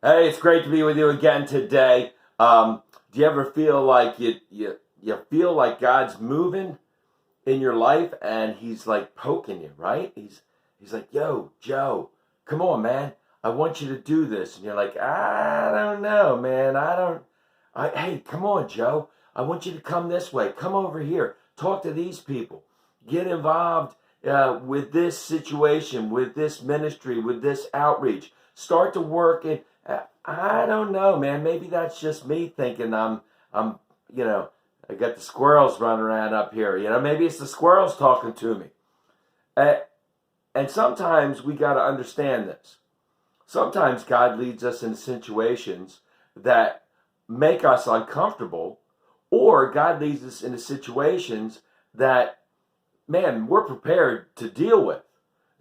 Hey, it's great to be with you again today. Do you ever feel like you feel like God's moving in your life and He's like poking you, right? He's like, "Yo, Joe, come on, man. I want you to do this," and you're like, "I don't know, man. I don't. Hey, come on, Joe. I want you to come this way. Come over here. Talk to these people. Get involved with this situation, with this ministry, with this outreach. Start to work it." I don't know, man. Maybe that's just me thinking I'm, you know, I got the squirrels running around up here. Maybe it's the squirrels talking to me. Uh, and sometimes we got to understand this. Sometimes God leads us in situations that make us uncomfortable, or God leads us into situations that, man, we're prepared to deal with.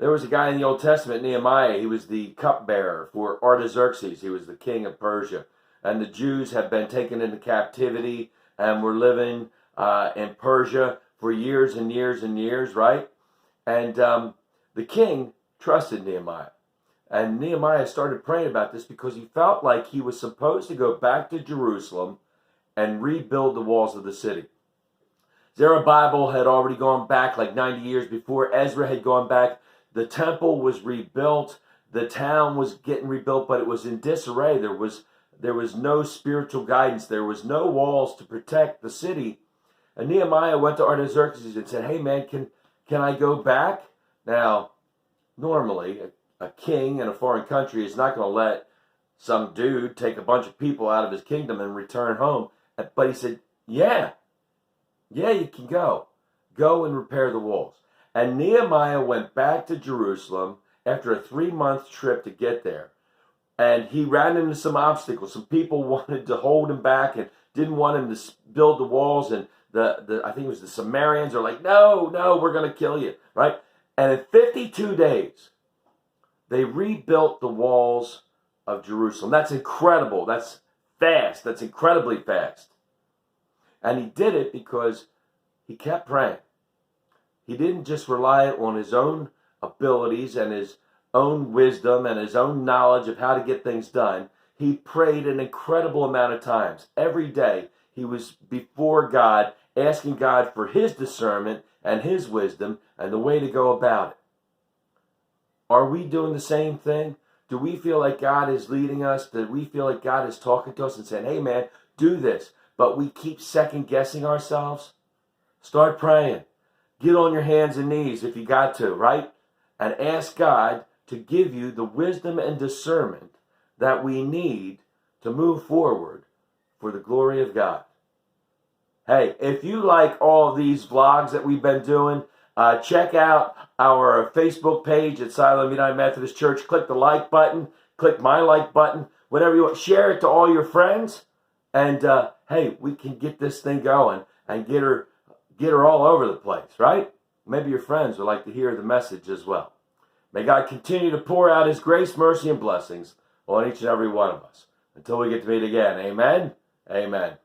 There was a guy in the Old Testament, Nehemiah. He was the cupbearer for Artaxerxes. He was the king of Persia. And the Jews had been taken into captivity and were living in Persia for years and years and years, right? And the king trusted Nehemiah. And Nehemiah started praying about this because he felt like he was supposed to go back to Jerusalem and rebuild the walls of the city. Zerubbabel had already gone back like 90 years before. Ezra had gone back. The temple was rebuilt. The town was getting rebuilt, but it was in disarray. There was no spiritual guidance. There was no walls to protect the city. And Nehemiah went to Artaxerxes and said, "Hey, man, can I go back?" Now, normally, a king in a foreign country is not going to let some dude take a bunch of people out of his kingdom and return home. But he said, yeah, you can go. Go and repair the walls. And Nehemiah went back to Jerusalem after a 3-month trip to get there. And he ran into some obstacles. Some people wanted to hold him back and didn't want him to build the walls. And I think it was the Samaritans are like, no, we're going to kill you, right? And in 52 days, they rebuilt the walls of Jerusalem. That's incredible. That's fast. That's incredibly fast. And he did it because he kept praying. He didn't just rely on his own abilities and his own wisdom and his own knowledge of how to get things done. He prayed an incredible amount of times. Every day he was before God, asking God for his discernment and his wisdom and the way to go about it. Are we doing the same thing? Do we feel like God is leading us? Do we feel like God is talking to us and saying, "Hey, man, do this," but we keep second guessing ourselves? Start praying. Get on your hands and knees if you got to, right? And ask God to give you the wisdom and discernment that we need to move forward for the glory of God. Hey, if you like all these vlogs that we've been doing, check out our Facebook page at Siloam United Methodist Church. Click the like button. Click my like button. Whatever you want. Share it to all your friends. And, hey, we can get this thing going and get her all over the place, right? Maybe your friends would like to hear the message as well. May God continue to pour out His grace, mercy, and blessings on each and every one of us. Until we get to meet again. Amen. Amen.